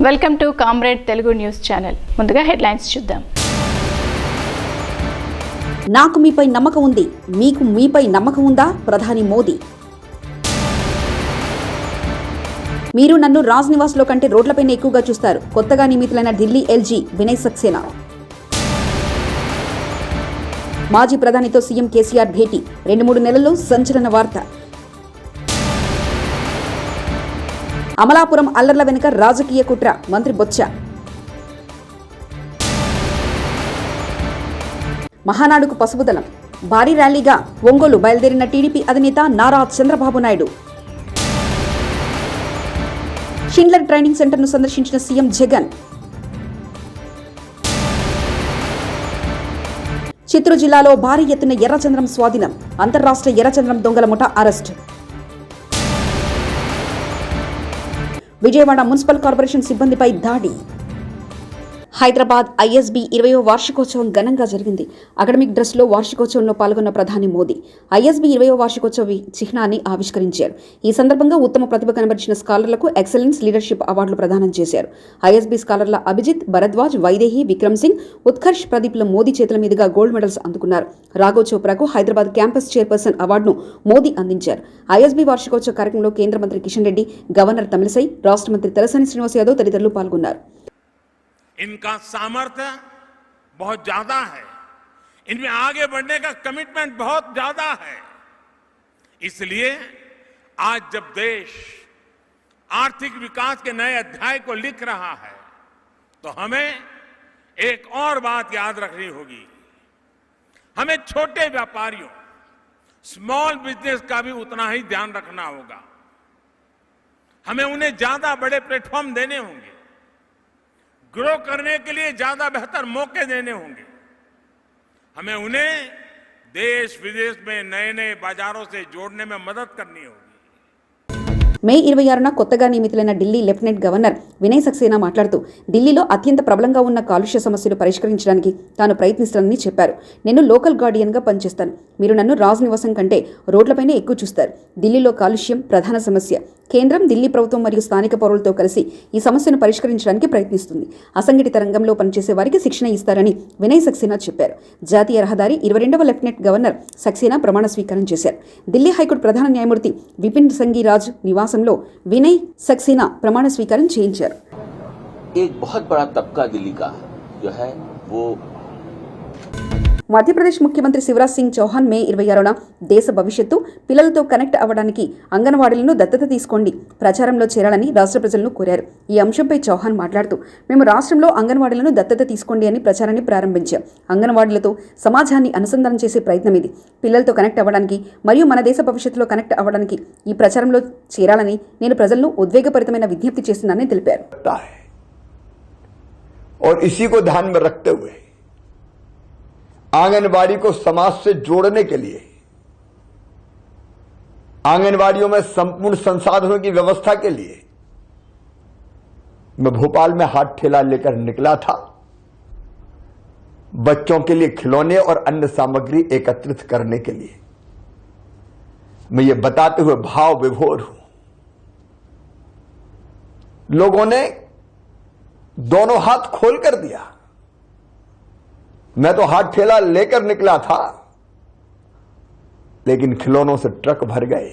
Welcome to comrade Telugu news channel. ముందుగా headlines చూద్దాం. నాకు మీపై నమ్మకం ఉంది, మీకు మీపై నమ్మకం ఉందా? ప్రధాని మోదీ. మీరు నన్ను రాజ్ నివాస్లో కంటే రోడ్లపైన ఎక్కువగా చూస్తారు. కొత్తగా నియమితులైన ఢిల్లీ ఎల్జీ వినయ్ సక్సేనా. మాజీ ప్రధానితో సీఎం కేసీఆర్ భేటీ. 2-3 నెలల్లో సంచలన వార్త. అమలాపురం అల్లర్ల వెనుక రాజకీయ కుట్ర. మంత్రి బొత్స. మహానాడుకు పసుపుదలం. భారీ ర్యాలీగా ఒంగోలు బయలుదేరిన టీడీపీ అధినేత నారా చంద్రబాబు నాయుడు. షిండ్లర్ ట్రైనింగ్ సెంటర్ను సందర్శించిన సీఎం జగన్. చిత్తూరు జిల్లాలో భారీ ఎత్తున ఎర్రచంద్రం స్వాధీనం. అంతర్రాష్ట్ర ఎర్రచంద్రం దొంగల ముఠా అరెస్ట్. విజయవాడ మున్సిపల్ కార్పొరేషన్ సిబ్బందిపై దాడి. హైదరాబాద్ ఐఎస్బీ 20వ వార్షికోత్సవం ఘనంగా జరిగింది. అకాడమిక్ డ్రెస్లో వార్షికోత్సవంలో పాల్గొన్న ప్రధాని మోదీ ఐఎస్బీ 20వ వార్షికోత్సవ చిహ్నాన్ని ఆవిష్కరించారు. ఈ సందర్భంగా ఉత్తమ ప్రతిభ కనబరిచిన స్కాలర్లకు ఎక్సలెన్స్ లీడర్షిప్ అవార్డులు ప్రదానం చేశారు. ఐఎస్బీ స్కాలర్ల అభిజిత్, భరద్వాజ్, వైదేహి, విక్రమ్ సింగ్, ఉత్కర్ష్, ప్రదీప్ల మోదీ చేతుల మీదుగా గోల్డ్ మెడల్స్ అందుకున్నారు. రాఘవ్ చోప్రాకు హైదరాబాద్ క్యాంపస్ చైర్పర్సన్ అవార్డును మోదీ అందించారు. ఐఎస్బీ వార్షికోత్సవ కార్యక్రమంలో కేంద్ర మంత్రి కిషన్ రెడ్డి, గవర్నర్ తమిళసై, రాష్ట్ర మంత్రి తలసాని శ్రీనివాస్ యాదవ్ తదితరులు పాల్గొన్నారు. इनका सामर्थ्य बहुत ज्यादा है, इनमें आगे बढ़ने का कमिटमेंट बहुत ज्यादा है. इसलिए आज जब देश आर्थिक विकास के नए अध्याय को लिख रहा है तो हमें एक और बात याद रखनी होगी. हमें छोटे व्यापारियों, स्मॉल बिजनेस का भी उतना ही ध्यान रखना होगा. हमें उन्हें ज्यादा बड़े प्लेटफॉर्म देने होंगे, ग्रो करने के लिए ज्यादा बेहतर मौके देने होंगे. हमें उन्हें देश विदेश में नए नए बाजारों से जोड़ने में मदद करनी होगी. మే 26న కొత్తగా నియమితులైన ఢిల్లీ లెఫ్టినెంట్ గవర్నర్ వినయ్ సక్సేనా మాట్లాడుతూ ఢిల్లీలో అత్యంత ప్రబలంగా ఉన్న కాలుష్య సమస్యలు పరిష్కరించడానికి తాను ప్రయత్నిస్తానని చెప్పారు. నేను లోకల్ గార్డియన్గా పనిచేస్తాను. మీరు నన్ను రాజ్ నివాసం కంటే రోడ్లపైనే ఎక్కువ చూస్తారు. ఢిల్లీలో కాలుష్యం ప్రధాన సమస్య. కేంద్రం, ఢిల్లీ ప్రభుత్వం మరియు స్థానిక పౌరులతో కలిసి ఈ సమస్యను పరిష్కరించడానికి ప్రయత్నిస్తుంది. అసంఘటిత రంగంలో పనిచేసే వారికి శిక్షణ ఇస్తారని వినయ్ సక్సేనా చెప్పారు. జాతీయ రహదారి 22వ లెఫ్టినెంట్ గవర్నర్ సక్సేనా ప్రమాణ స్వీకారం చేశారు. ఢిల్లీ హైకోర్టు ప్రధాన న్యాయమూర్తి విపిన్ సంఘీరాజ్ నివాసంలో వినయ్ సక్సేనా ప్రమాణ స్వీకారం చేయించారు. एक बहुत बड़ा तबका दिल्ली का जो है वो మధ్యప్రదేశ్ ముఖ్యమంత్రి శివరాజ్ సింగ్ చౌహాన్ మే 26న దేశ భవిష్యత్తు పిల్లలతో కనెక్ట్ అవ్వడానికి అంగన్వాడీలను దత్తత తీసుకోండి ప్రచారంలో చేరాలని రాష్ట్ర ప్రజలను కోరారు. ఈ అంశంపై చౌహాన్ మాట్లాడుతూ, మేము రాష్ట్రంలో అంగన్వాడీలను దత్తత తీసుకోండి అని ప్రచారాన్ని ప్రారంభించాం. అంగన్వాడీలతో సమాజాన్ని అనుసంధానం చేసే ప్రయత్నం ఇది. పిల్లలతో కనెక్ట్ అవ్వడానికి మరియు మన దేశ భవిష్యత్తులో కనెక్ట్ అవ్వడానికి ఈ ప్రచారంలో చేరాలని నేను ప్రజలను ఉద్వేగభరితమైన విజ్ఞప్తి చేస్తున్నానని తెలిపారు. और इसी को ध्यान में रखते हुए आंगनबाड़ी को समाज से जोड़ने के लिए आंगनबाड़ियों में संपूर्ण संसाधनों की व्यवस्था के लिए मैं भोपाल में हाथ ठेला लेकर निकला था. बच्चों के लिए खिलौने और अन्य सामग्री एकत्रित करने के लिए मैं ये बताते हुए भाव विभोर हूं. लोगों ने दोनों हाथ खोल कर दिया. मैं तो हाथ ठेला लेकर निकला था, लेकिन खिलौनों से ट्रक भर गए.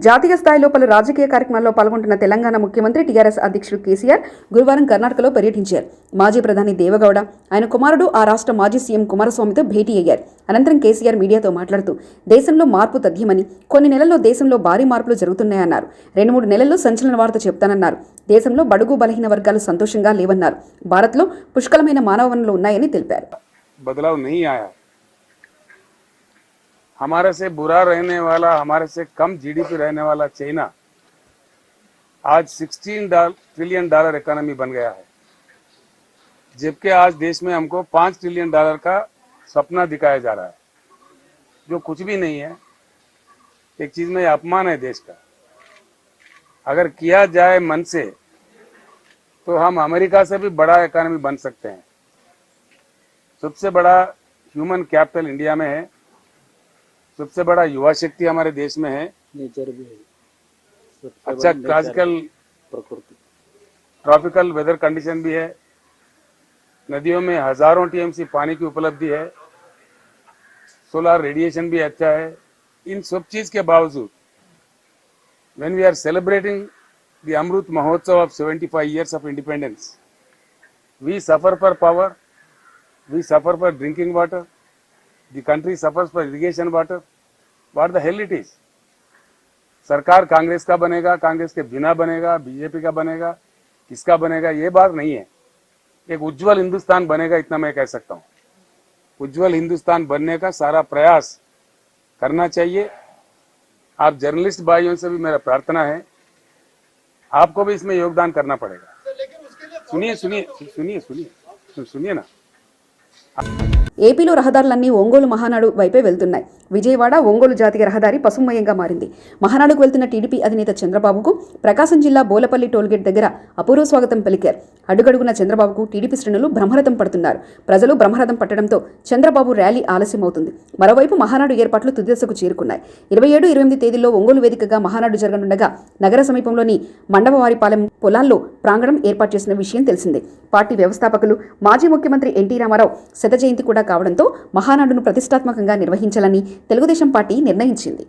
జాతీయ స్థాయిలో పలు రాజకీయ కార్యక్రమాల్లో పాల్గొంటున్న తెలంగాణ ముఖ్యమంత్రి టీఆర్ఎస్ అధ్యక్షుడు కేసీఆర్ గురువారం కర్ణాటకలో పర్యటించారు. మాజీ ప్రధాని దేవగౌడ, ఆయన కుమారుడు ఆ రాష్ట్ర మాజీ సీఎం కుమారస్వామితో భేటీ అయ్యారు. అనంతరం కేసీఆర్ మీడియాతో మాట్లాడుతూ, దేశంలో మార్పు తథ్యమని, కొన్ని నెలల్లో దేశంలో భారీ మార్పులు జరుగుతున్నాయన్నారు. 2-3 నెలల్లో సంచలన వార్త చెప్తానన్నారు. దేశంలో బడుగు బలహీన వర్గాలు సంతోషంగా లేవన్నారు. భారత్లో పుష్కలమైన మానవ వనరులు ఉన్నాయని తెలిపారు. बदलाव नहीं आया. हमारे से बुरा रहने वाला, हमारे से कम जीडीपी रहने वाला चाइना आज $16 ट्रिलियन इकोनॉमी बन गया है, जबकि आज देश में हमको $5 ट्रिलियन का सपना दिखाया जा रहा है, जो कुछ भी नहीं है. एक चीज में अपमान है देश का. अगर किया जाए मन से तो हम अमेरिका से भी बड़ा इकोनॉमी बन सकते हैं. सबसे बड़ा ह्यूमन कैपिटल इंडिया में है, सबसे बड़ा युवा शक्ति हमारे देश में है, नेचर भी है, अच्छा क्लासिकल ट्रॉपिकल वेदर कंडीशन भी है, नदियों में हजारों टीएमसी पानी की उपलब्धि है, सोलर रेडिएशन भी अच्छा है। इन सब चीज के बावजूद when we are celebrating the Amrut Mahotsav of 75 years of independence, we suffer for power, we suffer for drinking water, the country suffers for irrigation water. What the hell it is? सरकार कांग्रेस का बनेगा, कांग्रेस के बिना बनेगा, BJP का बनेगा, किसका बनेगा ये बात नहीं है। एक उज्जवल हिंदुस्तान बनेगा, इतना मैं कह सकता हूँ। उज्जवल हिंदुस्तान बनने का सारा प्रयास करना चाहिए। आप जर्नलिस्ट भाइयों से भी मेरा प्रार्थना है, आपको भी इसमें योगदान करना पड़ेगा। सुनिए सुनिए सुनिए सुनिए सुनिए ना। ఏపీలో రహదారులన్నీ ఒంగోలు మహానాడు వైపే వెళ్తున్నాయి. విజయవాడ ఒంగోలు జాతీయ రహదారి పసుమయంగా మారింది. మహానాడుకు వెళ్తున్న టీడీపీ అధినేత చంద్రబాబుకు ప్రకాశం జిల్లా బోలపల్లి టోల్గేట్ దగ్గర అపూర్వ స్వాగతం పలికారు. అడుగడుగున చంద్రబాబుకు టీడీపీ శ్రేణులు బ్రహ్మరథం పడుతున్నారు. ప్రజలు బ్రహ్మరథం పట్టడంతో చంద్రబాబు ర్యాలీ ఆలస్యమవుతుంది. మరోవైపు మహానాడు ఏర్పాట్లు తుదిదశకు చేరుకున్నాయి. 27-28 తేదీల్లో ఒంగోలు వేదికగా మహానాడు జరగనుండగా నగర సమీపంలోని మండపవారిపాలెం పొలాల్లో ప్రాంగణం ఏర్పాటు చేసిన విషయం తెలిసిందే. పార్టీ వ్యవస్థాపకులు మాజీ ముఖ్యమంత్రి ఎన్టీ రామారావు శత జయంతి కూడా కావడంతో మహానాడును ప్రతిష్టాత్మకంగా నిర్వహించాలని తెలుగుదేశం పార్టీ నిర్ణయించింది.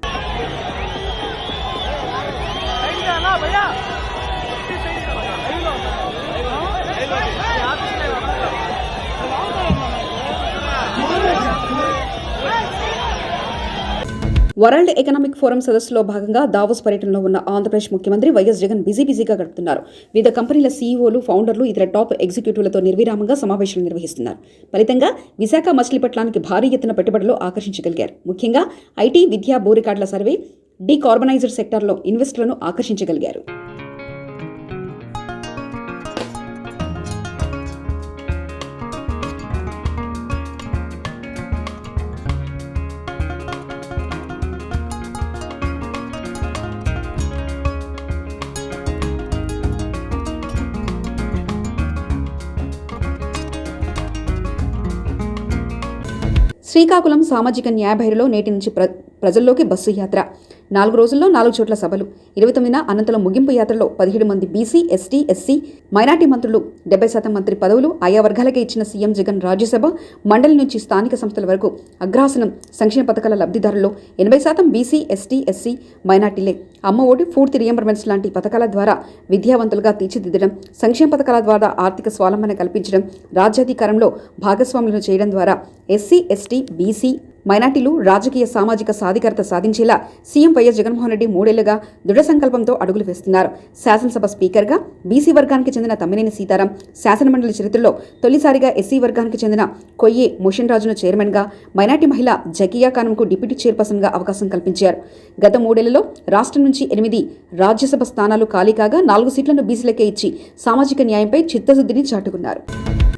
వరల్డ్ ఎకనామిక్ ఫోరం సదస్సులో భాగంగా దావోస్ పర్యటనలో ఉన్న ఆంధ్రప్రదేశ్ ముఖ్యమంత్రి వైఎస్ జగన్ బిజీగా గడుపుతున్నారు. వివిధ కంపెనీల సీఈఓలు, ఫౌండర్లు, ఇతర టాప్ ఎగ్జిక్యూటివ్లతో నిర్విరామంగా సమావేశాలు నిర్వహిస్తున్నారు. ఫలితంగా విశాఖ మచిలీపట్నానికి భారీ ఎత్తున పెట్టుబడులు ఆకర్షించగలిగారు. ముఖ్యంగా ఐటీ, విద్య, భూ రికార్డుల సర్వే, డీకార్బనైజ్డ్ సెక్టార్లో ఇన్వెస్టర్లను ఆకర్షించగలిగారు. శ్రీకాకుళం సామాజిక న్యాయ భైరలో నేటి నుంచి ప్రజల్లోకి బస్సు యాత్ర. 4 రోజుల్లో 4 చోట్ల సభలు. 29న అనంతరం ముగింపు యాత్రలో 17 మంది బీసీ, ఎస్టీ, ఎస్సీ, మైనార్టీ మంత్రులు, 70% మంత్రి పదవులు ఆయా వర్గాలకే ఇచ్చిన సీఎం జగన్ రాజ్యసభ, మండలి నుంచి స్థానిక సంస్థల వరకు అగ్రహాసనం సంక్షేమ పథకాల లబ్ధిదారుల్లో 80% బీసీ, ఎస్టీ, ఎస్సీ, మైనార్టీలే. అమ్మ ఒడి, పూర్తి రియంబర్మెంట్స్ లాంటి పథకాల ద్వారా విద్యావంతులుగా తీర్చిదిద్దడం, సంక్షేమ పథకాల ద్వారా ఆర్థిక స్వావలంబన కల్పించడం, రాజ్యాధికారంలో భాగస్వాములను చేయడం ద్వారా ఎస్సీ, ఎస్టీ, బీసీ, మైనార్టీలు రాజకీయ, సామాజిక సాధికారత సాధించేలా సీఎం వైఎస్ జగన్మోహన్ రెడ్డి 3 ఏళ్లుగా దృఢ సంకల్పంతో అడుగులు వేస్తున్నారు. శాసనసభ స్పీకర్గా బీసీ వర్గానికి చెందిన తమ్మినేని సీతారాం, శాసనమండలి చరిత్రలో తొలిసారిగా ఎస్సీ వర్గానికి చెందిన కొయ్యే మోషన్ రాజును చైర్మన్గా, మైనార్టీ మహిళ జకియా ఖానంకు డిప్యూటీ చైర్పర్సన్గా అవకాశం కల్పించారు. గత 3 ఏళ్లలో రాష్ట్రం నుంచి 8 రాజ్యసభ స్థానాలు ఖాళీ కాగా 4 సీట్లను బీసీలకే ఇచ్చి సామాజిక న్యాయంపై చిత్తశుద్ధిని చాటుకున్నారు.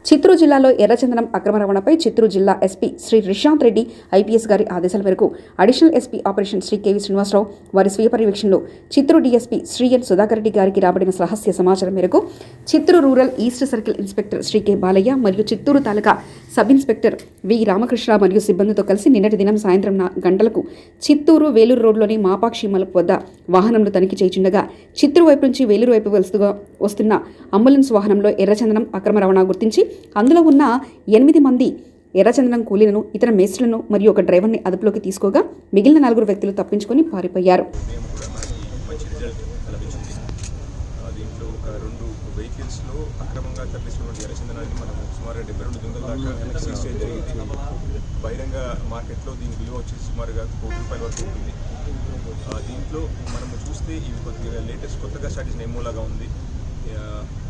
చిత్తూరు జిల్లాలో ఎర్రచందనం అక్రమ రవాణాపై చిత్తూరు జిల్లా ఎస్పీ శ్రీ రిషాంత్ రెడ్డి ఐపీఎస్ గారి ఆదేశాల మేరకు additional SP operation Shri K V Srinivasarao వారి స్వీయ పర్యవేక్షణలో చిత్తూరు డీఎస్పీ శ్రీ ఎన్ సుధాకర్ రెడ్డి గారికి రాబడిన రహస్య సమాచారం మేరకు Chittoor rural east circle inspector Shri K Balayya మరియు Chittoor taluka sub inspector V Ramakrishna మరియు సిబ్బందితో కలిసి నిన్నటి దినం సాయంత్రం 4 గంటలకు చిత్తూరు వేలూరు రోడ్లోని మాపాక్షి మలుపు వద్ద వాహనంలో తనిఖీ చేయుచుండగా చిత్తూరు వైపు నుంచి వేలూరు వైపు వస్తున్న అంబులెన్స్ వాహనంలో ఎర్రచందనం అక్రమ రవాణా గుర్తించి అందులో ఉన్న 8 మంది ఎర్రచందనం కూలీలను, ఇతర మేస్త్రులను మరియు ఒక డ్రైవర్ని అదుపులోకి తీసుకోగా మిగిలిన 4 వ్యక్తులు తప్పించుకొని పారిపోయారు. దీంట్లో ఒక 2 వెహికల్స్లో అక్రమంగా తరలిస్తున్నటువంటి ఎర్రచందనాన్ని మనం సుమారు 72 దుంగల దాకా సీజ్ చేయడం జరిగింది. బహిరంగ మార్కెట్లో దీని విలువ వచ్చేసి సుమారుగా ₹1 వరకు ఉంటుంది. దీంట్లో మనము చూస్తే ఇవి కొద్దిగా లేటెస్ట్ కొత్తగా స్టార్ట్ చేసిన ఎమ్మోలాగా ఉంది.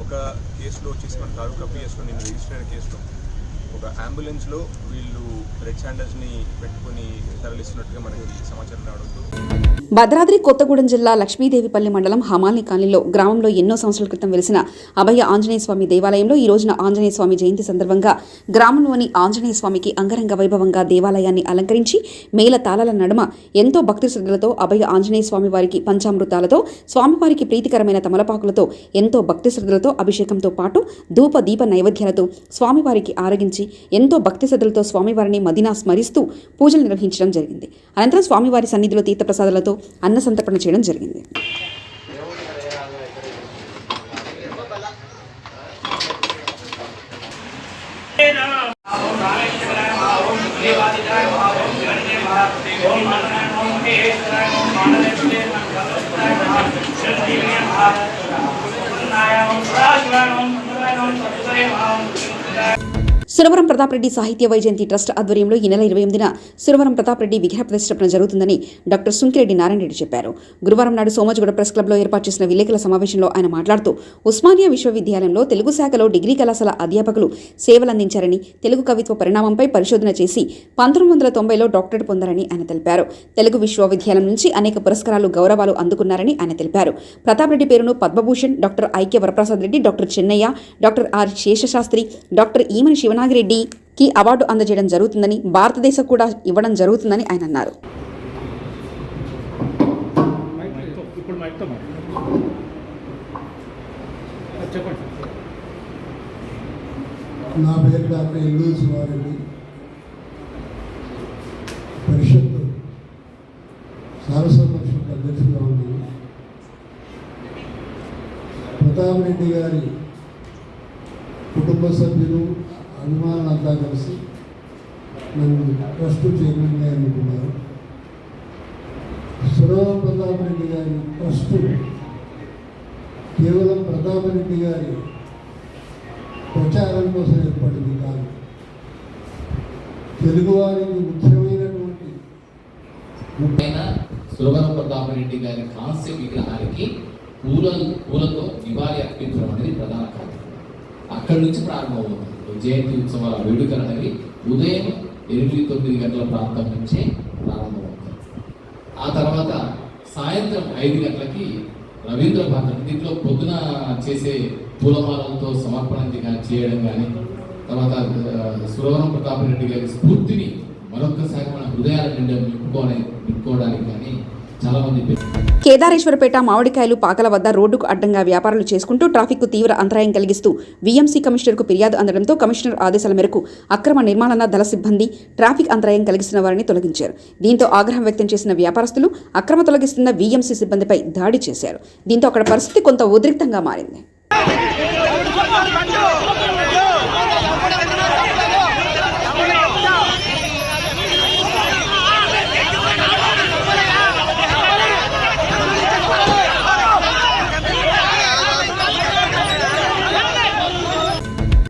ఒక కేసులో వచ్చేసి మన తాలూకా పిఎస్లో నేను రిజిస్టర్ అయిన కేసులో ఒక అంబులెన్స్లో వీళ్ళు రెడ్ శాండల్స్ని పెట్టుకుని తరలిస్తున్నట్టుగా మనకి సమాచారం రావడంతో భద్రాద్రి కొత్తగూడెం జిల్లా లక్ష్మీదేవిపల్లి మండలం హమాల్ని కాలనీలో గ్రామంలో ఎన్నో సంవత్సరాల క్రితం వెలిసిన అభయ ఆంజనేయ స్వామి దేవాలయంలో ఈ రోజున ఆంజనేయ స్వామి జయంతి సందర్భంగా గ్రామంలోని ఆంజనేయ స్వామికి అంగరంగ వైభవంగా దేవాలయాన్ని అలంకరించి మేళ తాళాల నడుమ ఎంతో భక్తి శ్రద్ధలతో అభయ ఆంజనేయ స్వామి వారికి పంచామృతాలతో, స్వామివారికి ప్రీతికరమైన తమలపాకులతో ఎంతో భక్తి శ్రద్ధలతో అభిషేకంతో పాటు ధూప దీప నైవేద్యాలతో స్వామివారికి ఆరగించి ఎంతో భక్తి శ్రద్ధలతో స్వామివారిని మదినా స్మరిస్తూ పూజలు నిర్వహించడం జరిగింది. అనంతరం స్వామివారి సన్నిధిలో తీర్థప్రసాదాలతో అన్న సంతర్పణ చేయడం జరిగింది. సురవరం ప్రతాప్ రెడ్డి సాహిత్య వైజయంతి ట్రస్ట్ ఆధ్వర్యంలో ఈ నెల 28న సురవరం ప్రతాప్ రెడ్డి విగ్రహ ప్రతిష్ఠాపన జరుగుతుందని డాక్టర్ సుంకిరెడ్డి నారాయణ రెడ్డి చెప్పారు. గురువారం నాడు సోమాజిగూడ ప్రెస్ క్లబ్లో ఏర్పాటు చేసిన విలేకరుల సమావేశంలో ఆయన మాట్లాడుతూ ఉస్మానియా విశ్వవిద్యాలయంలో తెలుగు శాఖలో డిగ్రీ కళాశాల అధ్యాపకులు సేవలందించారని, తెలుగు కవిత్వ పరిణామంపై పరిశోధన చేసి 1990లో డాక్టరేట్ పొందారని ఆయన తెలిపారు. తెలుగు విశ్వవిద్యాలయం నుంచి అనేక పురస్కారాలు, గౌరవాలు అందుకున్నారని ఆయన తెలిపారు. ప్రతాప్ రెడ్డి పేరును Padma Bhushan, doctor Aikya Varaprasad Reddy, doctor Chennaiah, doctor R Seshasastri, doctor Emani శివనాగిరెడ్డికి అవార్డు అందజేయడం జరుగుతుందని, భారతదేశం కూడా ఇవ్వడం జరుగుతుందని ఆయన అన్నారు. నా పేరు డాక్టర్ ఎల్లు శివారెడ్డి, పరిషత్ సారస్వత పరిషత్ అధ్యక్షుడిగా ఉన్నాను. ప్రతాప్ రెడ్డి గారి కుటుంబ సభ్యులు, అభిమానులంతా కలిసి నన్ను ట్రస్ట్ చైర్మన్గా ఎన్నుకున్నారు. సురవరం ప్రతాప్ రెడ్డి గారి ట్రస్ట్ కేవలం ప్రతాప్ రెడ్డి గారి ప్రచారం కోసం ఏర్పడింది కాదు. తెలుగువారికి ముఖ్యమైనటువంటి సురవరం ప్రతాప్ రెడ్డి గారి కాంస్య విగ్రహానికి పూలతో నివాళి అర్పించడం అనేది ప్రధాన కార్యక్రమం. అక్కడి నుంచి ప్రారంభమవుతుంది. జయంతి ఉత్సవాల వేడుకలు అనేవి ఉదయం 8-9 గంటల ప్రాంతం నుంచే ప్రారంభమవుతాయి. ఆ తర్వాత సాయంత్రం 5 గంటలకి రవీంద్ర భారతి, దీంట్లో పొద్దున చేసే పూలమాలలతో సమర్పణ చేయడం కానీ, తర్వాత సురవరం ప్రతాప్ రెడ్డి గారి స్ఫూర్తిని మరొకసారి మన హృదయాల నిండా నింపుకోవడానికి కానీ చాలా మంది. కేదారేశ్వరపేట మామిడికాయలు పాకల వద్ద రోడ్డుకు అడ్డంగా వ్యాపారాలు చేసుకుంటూ ట్రాఫిక్కు తీవ్ర అంతరాయం కలిగిస్తూ వీఎంసీ కమిషనర్కు ఫిర్యాదు అందడంతో కమిషనర్ ఆదేశాల మేరకు అక్రమ నిర్మాణ దళ సిబ్బంది ట్రాఫిక్ అంతరాయం కలిగిస్తున్న వారిని తొలగించారు. దీంతో ఆగ్రహం వ్యక్తం చేసిన వ్యాపారస్తులు అక్రమ తొలగిస్తున్న వీఎంసీ సిబ్బందిపై దాడి చేశారు. దీంతో అక్కడ పరిస్థితి కొంత ఉద్రిక్తంగా మారింది.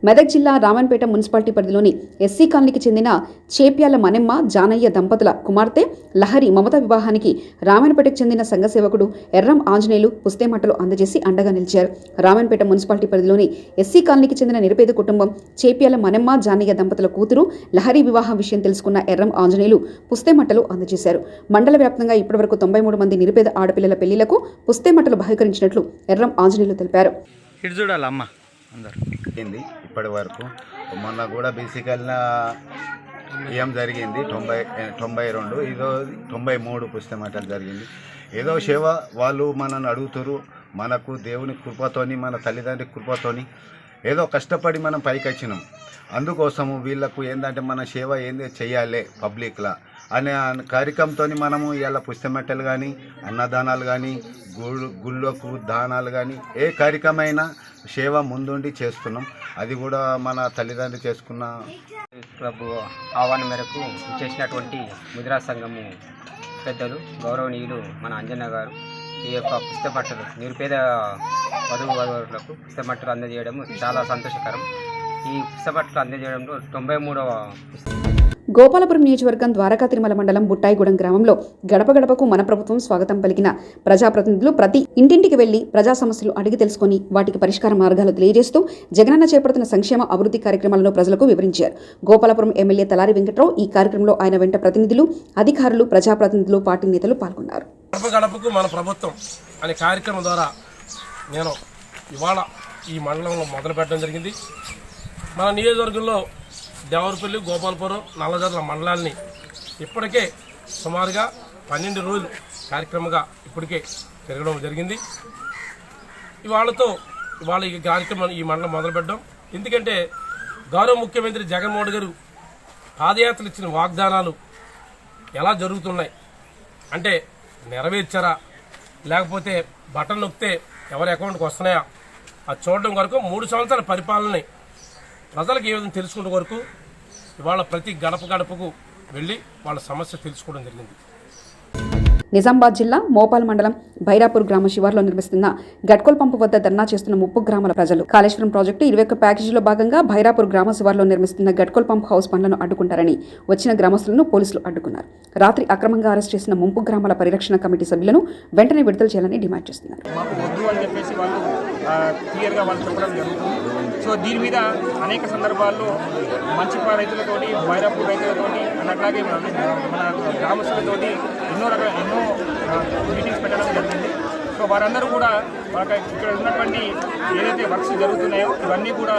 మెదక్ జిల్లా రామన్పేట మున్సిపాలిటీ పరిధిలోని ఎస్సీ కాలనీకి చెందిన చేప్యాల మನೆమ్మ జానయ్య దంపతుల కుమార్తె లహరి మమత వివాహానికి రామన్పేటకు చెందిన సంఘ సేవకుడు ఎర్రం ఆంజనేయులు పుస్తేమట్టలు అందజేసి అండగా నిలిచారు. రామన్పేట మున్సిపాలిటీ పరిధిలోని ఎస్సీ కాలనీకి చెందిన నిరుపేద కుటుంబం చేప్యాల మನೆమ్మ జానయ్య దంపతుల కూతురు లహరి వివాహం విషయం తెలుసుకున్న ఎర్రం ఆంజనేయులు పుస్తేమట్టలు అందజేశారు. మండల వ్యాప్తంగా ఇప్పటివరకు 93 మంది నిరుపేద ఆడపిల్లల పెళ్లిలకు పుస్తేమట్టలు బహిష్కరించినట్లు ఎర్రం ఆంజనేయులు తెలిపారు. ఇప్పటి వరకు మొన్న కూడా బీసీకల్న ఏం జరిగింది 92, ఇదో 93 పుస్తమటలు జరిగింది. ఏదో సేవ వాళ్ళు మనల్ని అడుగుతారు. మనకు దేవుని కృపతోని, మన తల్లిదండ్రి కృపతోని ఏదో కష్టపడి మనం పైకి వచ్చినాం. అందుకోసము వీళ్ళకు ఏంటంటే మన సేవ ఏంది చేయాలి పబ్లిక్లా అనే కార్యక్రమంతో మనము ఇవాళ పుస్తమెట్టలు కానీ, అన్నదానాలు కానీ, గుళ్ళకు దానాలు కానీ, ఏ కార్యక్రమైనా సేవ ముందుండి చేస్తున్నాం. అది కూడా మన తల్లిదండ్రులు చేసుకున్న క్లబ్ ఆహ్వానం మేరకు చేసినటువంటి ముద్రా సంఘము పెద్దలు గౌరవనీయులు మన అంజన్న గారు ఈ యొక్క పుస్తబట్టలు నిరుపేద వధువులకు పుస్తబట్టలు అందజేయడం చాలా సంతోషకరం. ఈ పుస్తబట్టలు అందజేయడంలో 93వ గోపాలపురం నియోజకవర్గం ద్వారకా తిరుమల మండలం బుట్టాయిగూడెం గ్రామంలో గడప గడపకు మన ప్రభుత్వం స్వాగతం పలికిన ప్రజాప్రతినిధులు ప్రతి ఇంటింటికి వెళ్లి ప్రజా సమస్యలు అడిగి తెలుసుకుని వాటికి పరిష్కార మార్గాలు తెలియజేస్తూ జగనన్న చేపడుతున్న సంక్షేమ అభివృద్ధి కార్యక్రమాలను ప్రజలకు వివరించారు. గోపాలపురం ఎమ్మెల్యే తలారి వెంకట్రావు, ఈ కార్యక్రమంలో ఆయన వెంట ప్రతినిధులు, అధికారులు, ప్రజాప్రతినిధులు, పార్టీ నేతలు పాల్గొన్నారు. గడప గడపకు మన ప్రభుత్వం అనే కార్యక్రమం ద్వారా నేను ఇవాళ ఈ మండలంలో మొదలు పెట్టడం జరిగింది. మన నియోజకవర్గంలో దేవరపల్లి, గోపాలపురం, నల్లజర్ల మండలాల్ని ఇప్పటికే సుమారుగా 12 రోజులు కార్యక్రమంగా ఇప్పటికే తిరగడం జరిగింది. ఇవాళ ఈ కార్యక్రమం ఈ మండలం మొదలుపెట్టడం ఎందుకంటే గౌరవ ముఖ్యమంత్రి జగన్మోహన్ గారు పాదయాత్రలు ఇచ్చిన వాగ్దానాలు ఎలా జరుగుతున్నాయి అంటే నెరవేర్చారా, లేకపోతే బటన్ నొక్కితే ఎవరి అకౌంట్కి వస్తున్నాయా అది చూడడం వరకు 3 సంవత్సరాల పరిపాలనని ప్రజలకు ఏ విధంగా తెలుసుకునే వరకు ఇవాళ ప్రతి గడప గడపకు వెళ్ళి వాళ్ళ సమస్య తెలుసుకోవడం జరిగింది. నిజామాబాద్ జిల్లా మోపాల్ మండలం భైరాపూర్ గ్రామ శివార్లో నిర్మిస్తున్న గట్కోల్ పంపు వద్ద ధర్నా చేస్తున్న 30 గ్రామాల ప్రజలు కాళేశ్వరం ప్రాజెక్టు 21 ప్యాకేజీలో భాగంగా భైరాపూర్ గ్రామ శివార్లో నిర్మిస్తున్న గట్కోల్ పంప్ హౌస్ పనులను అడ్డుకుంటారని వచ్చిన గ్రామస్తులను పోలీసులు అడ్డుకున్నారు. రాత్రి అక్రమంగా అరెస్ట్ చేసిన ముంపు గ్రామాల పరిరక్షణ కమిటీ సభ్యులను వెంటనే విడుదల చేయాలని డిమాండ్ చేస్తున్నారు. సో దీని మీద అనేక సందర్భాల్లో మంచి రైతులతోటి భైరాపూర్ రైతులతోటి అట్లాగే మన గ్రామస్తులతోటి ఎన్నో మీటింగ్స్ పెట్టడం జరిగింది. సో వారందరూ కూడా ఇక్కడ ఉన్నటువంటి ఏదైతే వర్క్స్ జరుగుతున్నాయో ఇవన్నీ కూడా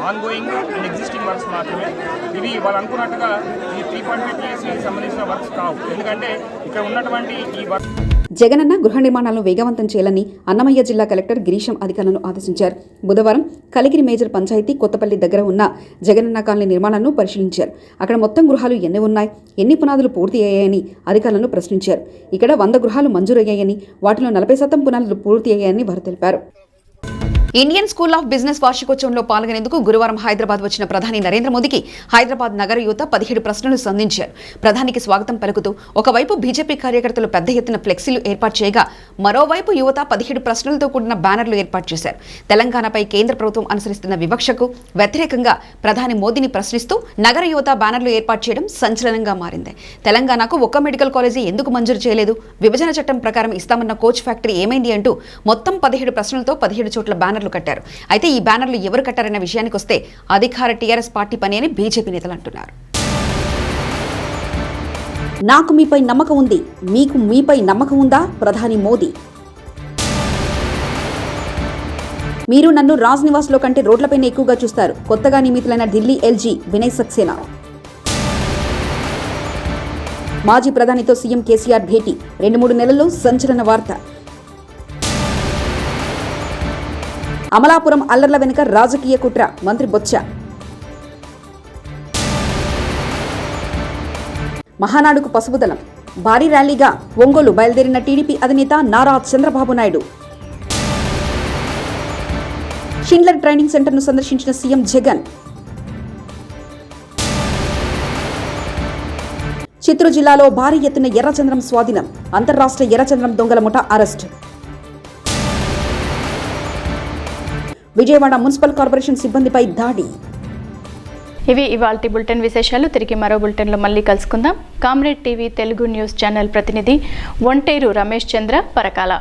on going and existing works మాత్రమే. ఇవి వాళ్ళు అనుకున్నట్టుగా ఈ 3.5 TSకి సంబంధించిన వర్క్స్ కావు. ఎందుకంటే ఇక్కడ ఉన్నటువంటి ఈ వర్క్ జగనన్న గృహ నిర్మాణాలను వేగవంతం చేయాలని అన్నమయ్య జిల్లా కలెక్టర్ గిరీశం అధికారులను ఆదేశించారు. బుధవారం కలిగిరి మేజర్ పంచాయతీ కొత్తపల్లి దగ్గర ఉన్న జగనన్న కాలనీ నిర్మాణాలను పరిశీలించారు. అక్కడ మొత్తం గృహాలు ఎన్ని ఉన్నాయి, ఎన్ని పునాదులు పూర్తి అయ్యాయని అధికారులను ప్రశ్నించారు. ఇక్కడ 100 గృహాలు మంజూరయ్యాయని, వాటిలో 40% పునాదులు పూర్తి అయ్యాయని వారు తెలిపారు. ఇండియన్ స్కూల్ ఆఫ్ బిజినెస్ వార్షికోత్సవంలో పాల్గొనేందుకు గురువారం హైదరాబాద్ వచ్చిన ప్రధాని నరేంద్ర మోదీకి హైదరాబాద్ నగర యువత 17 ప్రశ్నలు సంధించారు. ప్రధానికి స్వాగతం పలుకుతూ ఒకవైపు బీజేపీ కార్యకర్తలు పెద్ద ఎత్తున ఫ్లెక్సీలు ఏర్పాటు చేయగా, మరోవైపు యువత 17 ప్రశ్నలతో కూడిన బ్యానర్లు ఏర్పాటు చేశారు. తెలంగాణపై కేంద్ర ప్రభుత్వం అనుసరిస్తున్న వివక్షకు వ్యతిరేకంగా ప్రధాని మోదీని ప్రశ్నిస్తూ నగర యువత బ్యానర్లు ఏర్పాటు చేయడం సంచలనంగా మారింది. తెలంగాణకు ఒక్క మెడికల్ కాలేజీ ఎందుకు మంజూరు చేయలేదు, విభజన చట్టం ప్రకారం ఇస్తామన్న కోచ్ ఫ్యాక్టరీ ఏమైంది అంటూ మొత్తం 17 ప్రశ్నలతో 17 చోట్ల బ్యానర్లు కట్టారు. అయితే ఈ బ్యానర్లు ఎవరు కట్టారన్న విషయానికి వస్తే అధికార టీఆర్ఎస్ పార్టీ పని అని బీజేపీ నేతలు అంటున్నారు. నాకు మీపై నమ్మకం ఉంది, మీకు మీపై నమ్మకం ఉందా? ప్రధాని మోదీ. మీరు నన్ను రాజ్ నివాస్లో కంటే రోడ్లపైన ఎక్కువగా చూస్తారు. కొత్తగా నియమితులైన ఢిల్లీ ఎల్జీ వినయ్ సక్సేనా. మాజీ ప్రధానితో సీఎం కేసీఆర్ భేటీ 2-3 నెలల్లో సంచలన వార్త. అమలాపురం అల్లర్ల వెనుక రాజకీయ కుట్ర, మంత్రి బొత్స. మహానాడుకు పసుపుదలం, భారీ ర్యాలీగా ఒంగోలు బయలుదేరిన టీడీపీ అధినేత నారా చంద్రబాబు నాయుడు. షిండ్లర్ ట్రైనింగ్ సెంటర్ను సందర్శించిన సీఎం జగన్. చిత్తూరు జిల్లాలో భారీ ఎత్తున ఎర్రచంద్రం స్వాధీనం, అంతర్రాష్ట్ర ఎర్రచంద్రం దొంగల ముఠా అరెస్ట్. విజయవాడ మున్సిపల్ కార్పొరేషన్ సిబ్బందిపై దాడి. ఇవి ఇవాల్టి బులెటిన్ విశేషాలు. తిరిగి మరో బులెటిన్లో మళ్ళీ కలుసుకుందాం. Comrade TV Telugu news channel ప్రతినిధి ఒంటేరు రమేష్ చంద్ర పరకాల.